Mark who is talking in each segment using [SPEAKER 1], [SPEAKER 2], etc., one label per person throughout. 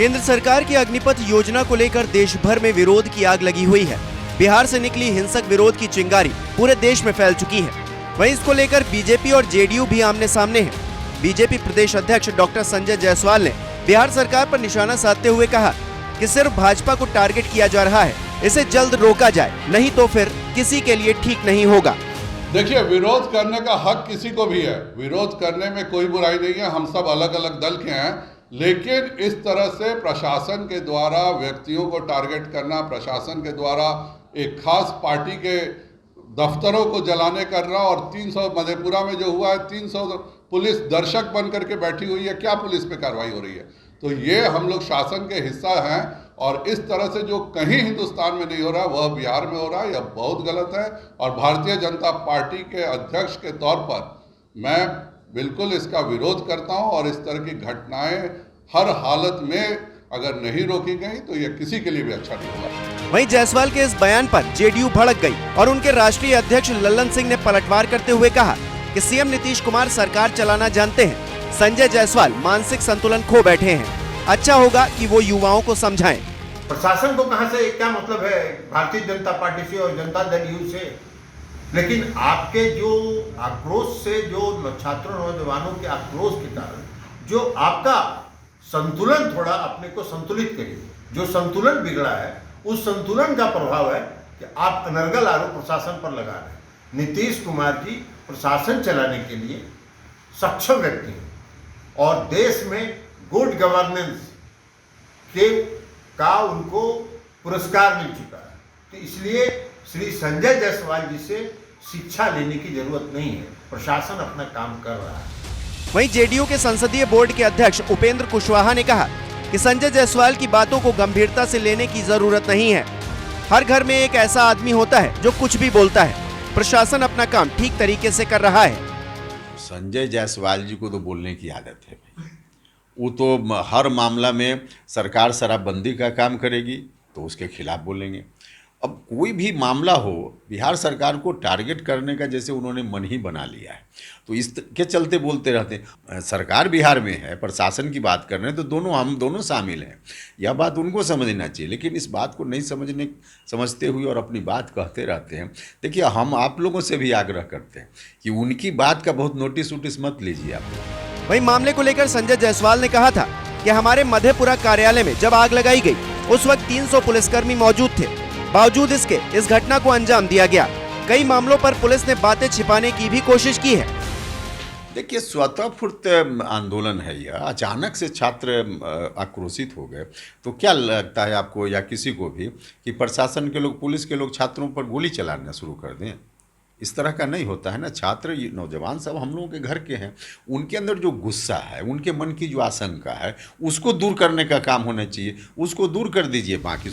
[SPEAKER 1] केंद्र सरकार की अग्निपथ योजना को लेकर देश भर में विरोध की आग लगी हुई है। बिहार से निकली हिंसक विरोध की चिंगारी पूरे देश में फैल चुकी है। वहीं इसको लेकर बीजेपी और जेडीयू भी आमने सामने है। बीजेपी प्रदेश अध्यक्ष डॉक्टर संजय जायसवाल ने बिहार सरकार पर निशाना साधते हुए कहा कि सिर्फ भाजपा को टारगेट किया जा रहा है, इसे जल्द रोका जाए, नहीं तो फिर किसी के लिए ठीक नहीं होगा।
[SPEAKER 2] देखिए, विरोध करने का हक किसी को भी है, विरोध करने में कोई बुराई नहीं है। हम सब अलग अलग दल के हैं, लेकिन इस तरह से प्रशासन के द्वारा व्यक्तियों को टारगेट करना, प्रशासन के द्वारा एक खास पार्टी के दफ्तरों को जलाने करना, और 300 मधेपुरा में जो हुआ है, 300 पुलिस दर्शक बन करके बैठी हुई है, क्या पुलिस पे कार्रवाई हो रही है? तो ये हम लोग शासन के हिस्सा हैं, और इस तरह से जो कहीं हिंदुस्तान में नहीं हो रहा वह बिहार में हो रहा है, यह बहुत गलत है। और भारतीय जनता पार्टी के अध्यक्ष के तौर पर मैं बिल्कुल इसका विरोध करता हूं, और इस तरह की घटनाएं हर हालत में अगर नहीं रोकी गई तो यह किसी के लिए भी अच्छा नहीं होगा।
[SPEAKER 1] वहीं जायसवाल के इस बयान पर जेडीयू भड़क गई और उनके राष्ट्रीय अध्यक्ष लल्लन सिंह ने पलटवार करते हुए कहा कि सीएम नीतीश कुमार सरकार चलाना जानते हैं, संजय जायसवाल मानसिक संतुलन खो बैठे हैं। अच्छा होगा कि वो युवाओं को समझाएं।
[SPEAKER 3] प्रशासन को कहां से क्या मतलब है भारतीय जनता पार्टी से और जनता दल यू से, लेकिन आपके जो आक्रोश से, जो छात्रों नौजवानों के आक्रोश के कारण जो आपका संतुलन, थोड़ा अपने को संतुलित करिए। जो संतुलन बिगड़ा है उस संतुलन का प्रभाव है कि आप अनर्गल आरोप प्रशासन पर लगा रहे हैं। नीतीश कुमार जी प्रशासन चलाने के लिए सक्षम व्यक्ति हैं, और देश में गुड गवर्नेंस के का उनको पुरस्कार मिल चुका है। तो इसलिए श्री संजय जायसवाल जी से शिक्षा लेने की जरूरत नहीं है, प्रशासन अपना काम कर रहा है।
[SPEAKER 1] वहीं जेडीयू के संसदीय बोर्ड के अध्यक्ष उपेंद्र कुशवाहा ने कहा कि संजय जायसवाल की बातों को गंभीरता से लेने की जरूरत नहीं है। हर घर में एक ऐसा आदमी होता है जो कुछ भी बोलता है। प्रशासन अपना काम ठीक तरीके से कर रहा है।
[SPEAKER 4] संजय जायसवाल जी को तो बोलने की आदत है, वो तो हर मामला में सरकार शराबबंदी का काम करेगी तो उसके खिलाफ बोलेंगे। अब कोई भी मामला हो, बिहार सरकार को टारगेट करने का जैसे उन्होंने मन ही बना लिया है, तो इस के चलते बोलते रहते हैं। सरकार बिहार में है, प्रशासन की बात कर रहे हैं, तो हम दोनों शामिल हैं। यह बात उनको समझना चाहिए, लेकिन इस बात को नहीं समझते हुए और अपनी बात कहते रहते हैं। देखिए, हम आप लोगों से भी आग्रह करते हैं कि उनकी बात का बहुत नोटिस मत लीजिए आप।
[SPEAKER 1] वहीं मामले को लेकर संजय जायसवाल ने कहा था कि हमारे मधेपुरा कार्यालय में जब आग लगाई गई उस वक्त 300 पुलिसकर्मी मौजूद थे। बावजूद इसके इस घटना को अंजाम दिया गया। कई मामलों पर पुलिस ने बातें छिपाने की भी कोशिश की है।
[SPEAKER 4] देखिए, स्वतःस्फूर्त आंदोलन है यह। अचानक से छात्र आक्रोशित हो गए तो क्या लगता है आपको या किसी को भी कि प्रशासन के लोग, पुलिस के लोग छात्रों पर गोली चलाना शुरू कर दें? इस तरह का नहीं होता है ना। छात्र, नौजवान सब हम लोगों के घर के हैं, उनके अंदर जो गुस्सा है, उनके मन की जो आशंका है, उसको दूर करने का काम होना चाहिए। उसको दूर कर दीजिए। बाकी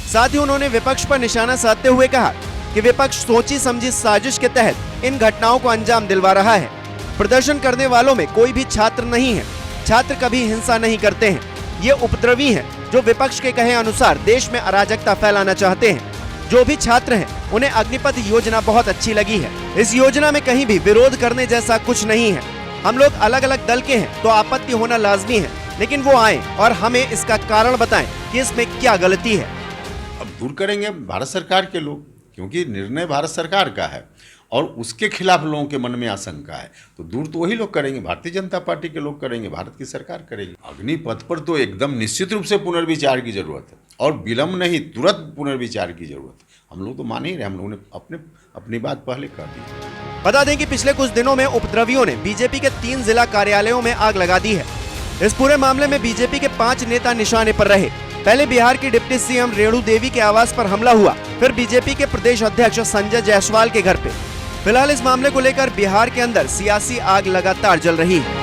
[SPEAKER 1] साथ ही उन्होंने विपक्ष पर निशाना साधते हुए कहा कि विपक्ष सोची समझी साजिश के तहत इन घटनाओं को अंजाम दिलवा रहा है। प्रदर्शन करने वालों में कोई भी छात्र नहीं है। छात्र कभी हिंसा नहीं करते हैं। ये उपद्रवी हैं जो विपक्ष के कहे अनुसार देश में अराजकता फैलाना चाहते हैं। जो भी छात्र हैं उन्हें अग्निपथ योजना बहुत अच्छी लगी है। इस योजना में कहीं भी विरोध करने जैसा कुछ नहीं है। हम लोग अलग अलग दल के हैं तो आपत्ति होना लाजमी है, लेकिन वो आए और हमें इसका कारण बताएं कि इसमें क्या गलती है।
[SPEAKER 4] अब दूर करेंगे भारत सरकार के लोग, क्योंकि निर्णय भारत सरकार का है और उसके खिलाफ लोगों के मन में आशंका है, तो दूर तो वही लोग करेंगे, भारतीय जनता पार्टी के लोग करेंगे, भारत की सरकार करेगी। अग्निपथ पर तो एकदम निश्चित रूप से पुनर्विचार की जरूरत है, और विलंब नहीं, तुरंत पुनर्विचार की जरूरत है। हम लोग तो मान ही रहे, हम लोगों ने अपनी बात पहले कह दी।
[SPEAKER 1] बता दें कि पिछले कुछ दिनों में उपद्रवियों ने बीजेपी के 3 जिला कार्यालयों में आग लगा दी है। इस पूरे मामले में बीजेपी के 5 नेता निशाने पर रहे। पहले बिहार की डिप्टी सीएम रेणु देवी के आवास पर हमला हुआ, फिर बीजेपी के प्रदेश अध्यक्ष संजय जायसवाल के घर पे। फिलहाल इस मामले को लेकर बिहार के अंदर सियासी आग लगातार जल रही है।